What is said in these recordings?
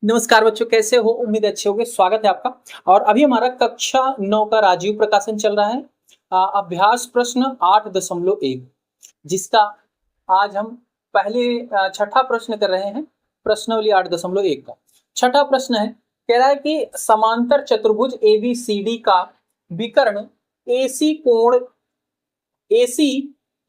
नमस्कार बच्चों, कैसे हो? उम्मीद अच्छे होंगे। स्वागत है आपका। और अभी हमारा कक्षा 9 का राजीव प्रकाशन चल रहा है। अभ्यास प्रश्न 8.1, जिसका आज हम पहले छठा प्रश्न कर रहे हैं। प्रश्नावली 8.1 का छठा प्रश्न है। कह रहा है कि समांतर चतुर्भुज ABCD का विकर्ण AC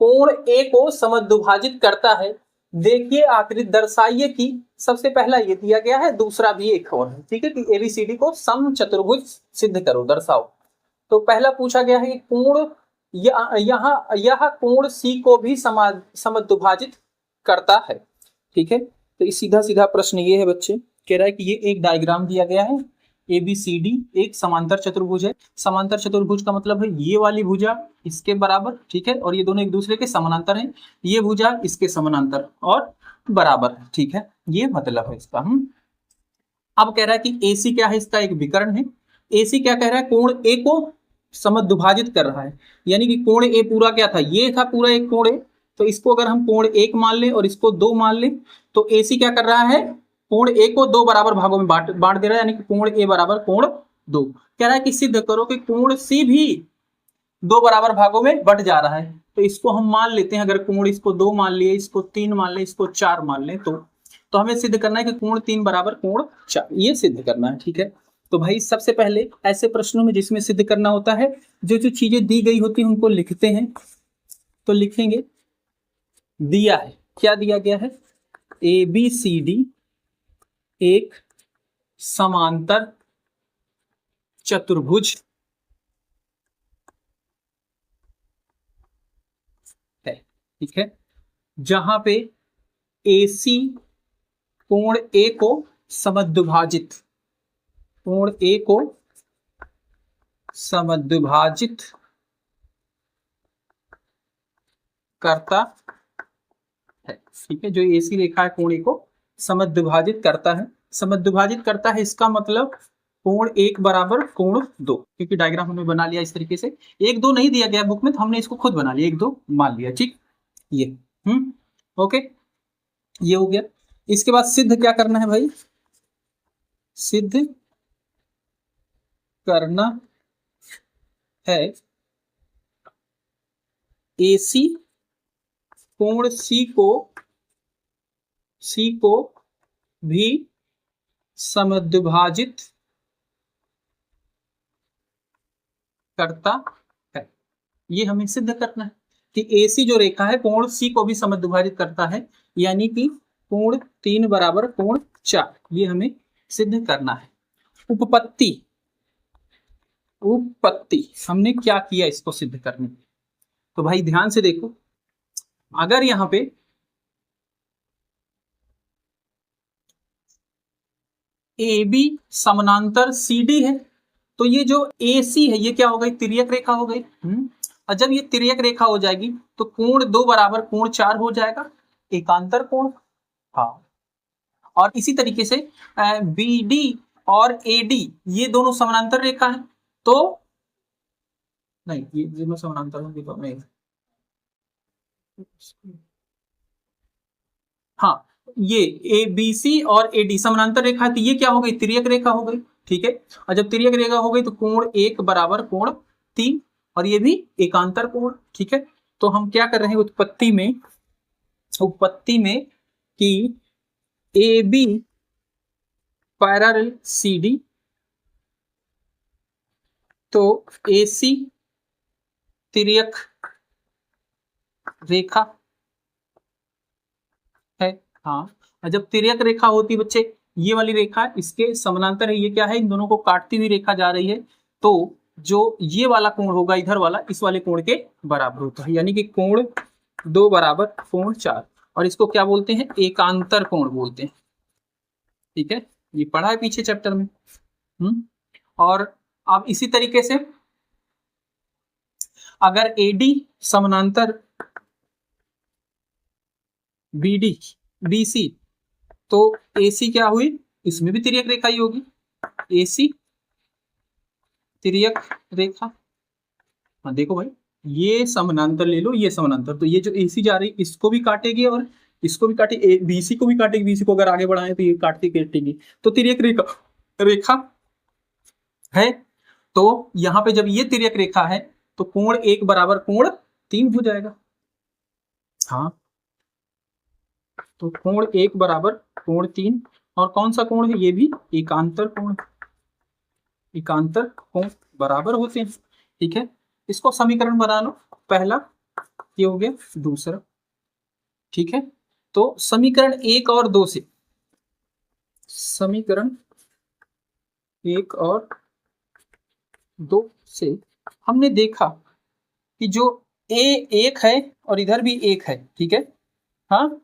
कोण A को समद्विभाजित करता है। देखिए आकृति, दर्शाइए कि सबसे पहला ये दिया गया है, दूसरा भी एक और है। ठीक है कि ABCD को सम चतुर्भुज सिद्ध करो, दर्शाओ। तो पहला पूछा गया है कि कोण यह कोण C को भी समद्विभाजित करता है। ठीक है, तो इस सीधा सीधा प्रश्न ये है बच्चे। कह रहा है कि ये एक डायग्राम दिया गया है। ABCD एक समांतर चतुर्भुज है। समांतर चतुर्भुज का मतलब है ये वाली भुजा इसके बराबर, ठीक है, और ये दोनों एक दूसरे के समानांतर हैं। ये भुजा इसके समानांतर और बराबर है। ठीक है, ये मतलब है इसका। अब कह रहा है कि AC क्या है, इसका एक विकर्ण है। AC क्या कह रहा है, कोण A को समद्विभाजित कर रहा है। यानी कि कोण A पूरा क्या था, ये था पूरा एक कोण A। तो इसको अगर हम कोण 1 मान लें और इसको 2 मान लें, तो AC क्या कर रहा है, कोण A को 2 बराबर भागों में बांट दे रहा है। यानी कि कोण A बराबर कोण 2। कह रहा है कि सिद्ध करो कि कोण C भी 2 बराबर भागों में बट जा रहा है। तो इसको हम मान लेते हैं। अगर कोण इसको 2 मान लिए, इसको 3 मान ले, इसको 4 मान ले, तो हमें सिद्ध करना है कि कोण 3 बराबर कोण 4, ये सिद्ध करना है। ठीक है, तो भाई सबसे पहले ऐसे प्रश्नों में जिसमें सिद्ध करना होता है, जो जो चीजें दी गई होती हैं उनको लिखते हैं। तो लिखेंगे, दिया है, क्या दिया गया है, ABCD एक समांतर चतुर्भुज है। ठीक है, जहां पे AC कोण A को समद्विभाजित करता है। ठीक है, जो AC रेखा है कोण A को समद्विभाजित करता है। समद्विभाजित करता है इसका मतलब कोण 1 बराबर कोण 2, क्योंकि डायग्राम हमने बना लिया इस तरीके से। 1 2 नहीं दिया गया बुक में, तो हमने इसको खुद बना लिया, 1 2 मान लिया। ठीक, ये ओके, ये हो गया। इसके बाद सिद्ध क्या करना है भाई, सिद्ध करना है AC कोण C को भी समद्विभाजित करता है। ये हमें सिद्ध करना है कि AC जो रेखा है कोण C को भी समद्विभाजित करता है। यानी कि कोण 3 बराबर कोण 4, ये हमें सिद्ध करना है। उपपत्ति हमने क्या किया इसको सिद्ध करने में, तो भाई ध्यान से देखो। अगर यहां पे AB समानांतर CD है, तो ये जो AC है ये क्या हो गई, तिर्यक रेखा हो गई। और जब ये तिर्यक रेखा हो जाएगी तो कोण 2 बराबर कोण 4 हो जाएगा, एकांतर कोण। हाँ, और इसी तरीके से BD और AD ये दोनों समानांतर रेखा है। तो नहीं, ये दोनों समानांतर होंगे तो नहीं। हाँ, ये ABC और AD समानांतर रेखा है, तो ये क्या हो गई, तिर्यक रेखा हो गई। ठीक है, और जब तिर्यक रेखा हो गई तो कोण 1 बराबर कोण 3, और ये भी एकांतर कोण। ठीक है, तो हम क्या कर रहे हैं उत्पत्ति में कि AB पैरेलल CD, तो AC तिर्यक रेखा है। हाँ, और जब तिर्यक रेखा होती है बच्चे, ये वाली रेखा इसके समानांतर है, ये क्या है, इन दोनों को काटती हुई रेखा जा रही है। तो जो ये वाला कोण होगा इधर वाला, इस वाले कोण के बराबर होता है। यानी कि कोण 2 बराबर कोण 4, और इसको क्या बोलते हैं, एकांतर कोण बोलते हैं। ठीक है, ये पढ़ा है पीछे चैप्टर में। और अब इसी तरीके से अगर AD समानांतर BC, तो AC क्या हुई, इसमें भी तिर्यक रेखा ही होगी, AC तिर्यक रेखा। हाँ देखो भाई, ये समानांतर ले लो, ये समानांतर, तो ये जो AC जा रही है इसको भी काटेगी और इसको भी काटेगी, बीसी को भी काटेगी, बीसी को अगर आगे बढ़ाएं तो ये काटेगी। तो तिर्यक रेखा है। तो यहां पे जब ये तिर्यक रेखा है तो कोण 1 बराबर कोण 3 हो जाएगा। हाँ, तो कोण 1 बराबर कोण 3, और कौन सा कोण है, ये भी एकांतर कोण, एकांतर कोण बराबर होते हैं। ठीक है, इसको समीकरण बना लो, पहला ये हो गया, दूसरा। ठीक है, तो समीकरण 1 और 2 से, समीकरण 1 और 2 से हमने देखा कि जो ए 1 है और इधर भी 1 है। ठीक है, हाँ,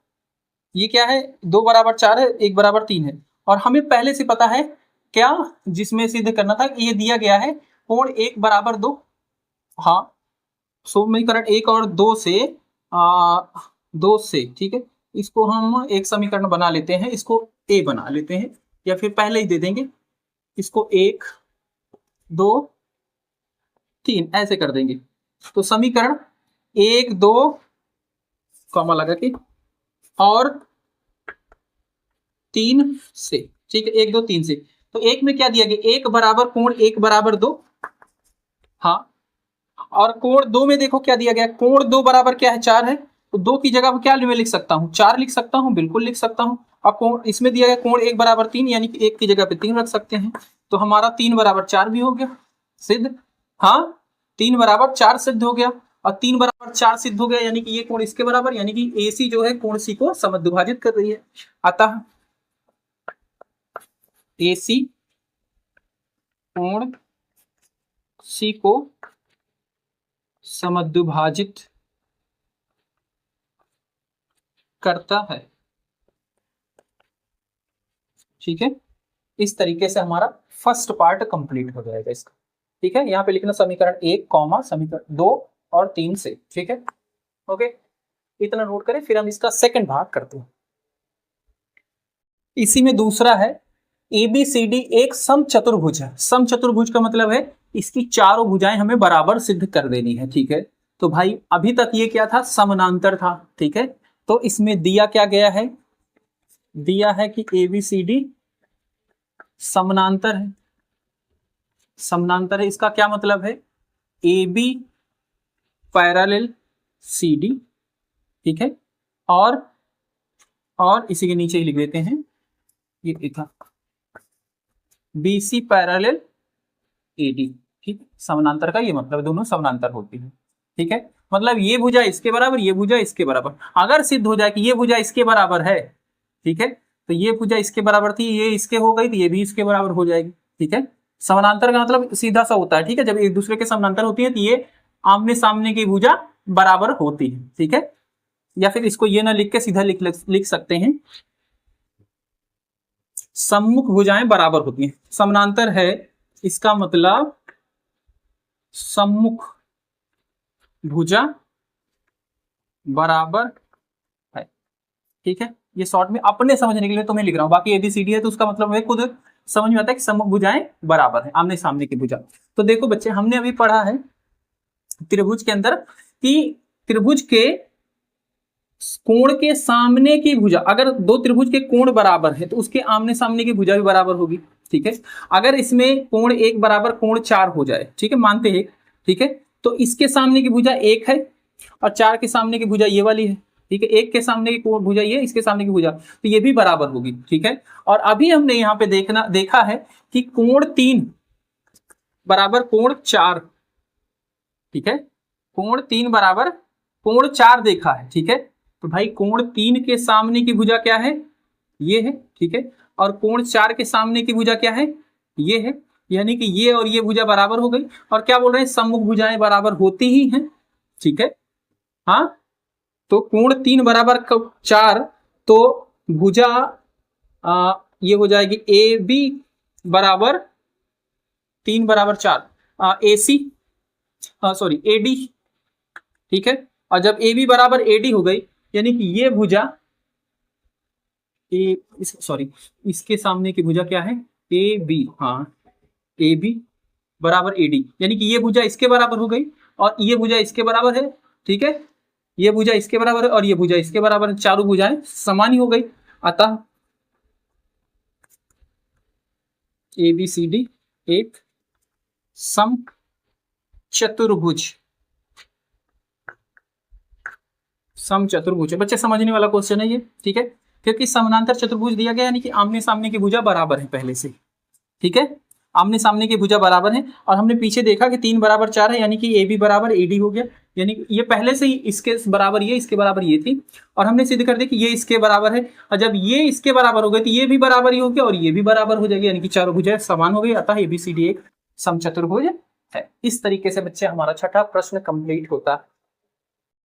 ये क्या है, 2 बराबर 4 है, 1 बराबर 3 है, और हमें पहले से पता है क्या, जिसमें सिद्ध करना था, ये दिया गया है कोण 1 बराबर 2। हाँ, समीकरण 1 और 2 से 2 से, ठीक है, इसको हम एक समीकरण बना लेते हैं, इसको ए बना लेते हैं, या फिर पहले ही दे देंगे इसको 1 2 3 ऐसे कर देंगे। तो समीकरण 1 2 कॉमा लगा के और 3 से, ठीक है, 1 2 3 से, तो 1 में क्या दिया गया, 1 बराबर कोण 1 बराबर 2। हाँ, और कोण 2 में देखो क्या दिया गया, कोण 2 बराबर क्या है, 4 है, तो 2 की जगह क्या मैं लिख सकता हूँ, 4 लिख सकता हूँ, बिल्कुल लिख सकता हूँ। अब कोण इसमें दिया गया कोण 1 बराबर 3, यानी कि 1 की जगह पे 3 रख सकते हैं, तो हमारा 3 बराबर 4 भी हो गया सिद्ध। हाँ, 3 बराबर 4 सिद्ध हो गया, और 3 बराबर 4 सिद्ध हो गया, यानी कि ये कोण इसके बराबर, यानी कि AC जो है कोण C को समद्विभाजित कर रही है। अतः AC कोण C को समद्विभाजित करता है। ठीक है, इस तरीके से हमारा फर्स्ट पार्ट कंप्लीट हो जाएगा इसका। ठीक है, यहाँ पे लिखना समीकरण 1 कॉमा समीकरण 2 और 3 से। ठीक है, ओके, इतना नोट करें, फिर हम इसका सेकंड भाग करते हैं। इसी में दूसरा है ABCD एक समचतुर्भुज है। समचतुर्भुज का मतलब है इसकी चारों भुजाएं हमें बराबर सिद्ध कर देनी है। ठीक है, तो भाई अभी तक ये क्या था, समानांतर था। ठीक है, तो इसमें दिया क्या गया है, दिया है कि ABCD समानांतर है। समानांतर है, इसका क्या मतलब है, AB पैरेलल CD। ठीक है, और इसी के नीचे ही लिख देते हैं, ये लिखा BC पैरेलल AD। ठीक, समानांतर का ये मतलब दोनों समानांतर होती है। ठीक है, मतलब ये भुजा इसके बराबर, ये भुजा इसके बराबर। अगर सिद्ध हो जाए कि ये भुजा इसके बराबर है, ठीक है, तो ये भुजा इसके बराबर थी, ये इसके हो गई, तो ये भी इसके बराबर हो जाएगी। ठीक है, समानांतर का मतलब सीधा सा होता है। ठीक है, जब एक दूसरे के समानांतर होती है तो ये आमने सामने की भुजा बराबर होती है। ठीक है, या फिर इसको ये ना लिख के सीधा लिख सकते हैं, सम्मुख भुजाएं बराबर होती हैं। समानांतर है, इसका मतलब सम्मुख भुजा बराबर है। ठीक है, ये शॉर्ट में अपने समझने के लिए तुम्हें लिख रहा हूं, बाकी ABCD है तो उसका मतलब है खुद समझ में आता है कि सम्मुख भुजाएं बराबर है, आमने सामने की भुजा। तो देखो बच्चे, हमने अभी पढ़ा है त्रिभुज के अंदर कि त्रिभुज के कोण के सामने की भुजा, अगर दो त्रिभुज के कोण बराबर है तो उसके आमने सामने की भुजा भी बराबर होगी। ठीक है, अगर इसमें कोण 1 बराबर कोण 4 हो जाए, ठीक है, मानते हैं, ठीक है, तो इसके सामने की भुजा 1 है और 4 के सामने की भुजा ये वाली है। ठीक है, 1 के सामने की भुजा ये, इसके सामने की भुजा, तो ये भी बराबर होगी। ठीक है, और अभी हमने यहाँ पे देखा है कि कोण 3 बराबर कोण 4। ठीक है, कोण 3 बराबर कोण 4 देखा है। ठीक है, तो भाई कोण 3 के सामने की भुजा क्या है, ये है। ठीक है, और कोण 4 के सामने की भुजा क्या है, ये है, यानी कि ये और ये भुजा बराबर हो गई। और क्या बोल रहे हैं, सम्मुख भुजाएं बराबर होती ही हैं। ठीक है, हाँ, तो कोण 3 बराबर 4, तो भुजा ये हो जाएगी AB बराबर 3 बराबर 4, AC सॉरी AD। ठीक है, और जब AB बराबर AD हो गई, यानी कि ये भुजा सॉरी इसके सामने की भुजा क्या है, AB। हाँ, AB बराबर AD, यानी कि ये भुजा इसके बराबर हो गई और ये भुजा इसके बराबर है। ठीक है, ये भुजा इसके बराबर है और ये भुजा इसके बराबर है, चारों भुजाएं समान ही हो गई। अतः ABCD एक समचतुर्भुज है। बच्चे समझने वाला क्वेश्चन है ये, ठीक है, क्योंकि समानांतर चतुर्भुज दिया गया यानी कि आमने सामने की भुजा बराबर है पहले से, ठीक है, आमने सामने की भुजा बराबर है। और हमने पीछे देखा कि 3 बराबर 4 है, यानी कि AB बराबर AD हो गया, यानी कि ये पहले से ही इसके बराबर ये, इसके बराबर ये थी, और हमने सिद्ध कर दिया कि ये इसके बराबर है। और जब ये इसके बराबर हो गए तो ये भी बराबर ही हो गया और ये भी बराबर हो जाएगी, यानी कि चारों भुजाएं समान हो गई। अतः ABCD एक समचतुर्भुज है। इस तरीके से बच्चे हमारा छठा प्रश्न कंप्लीट होता है।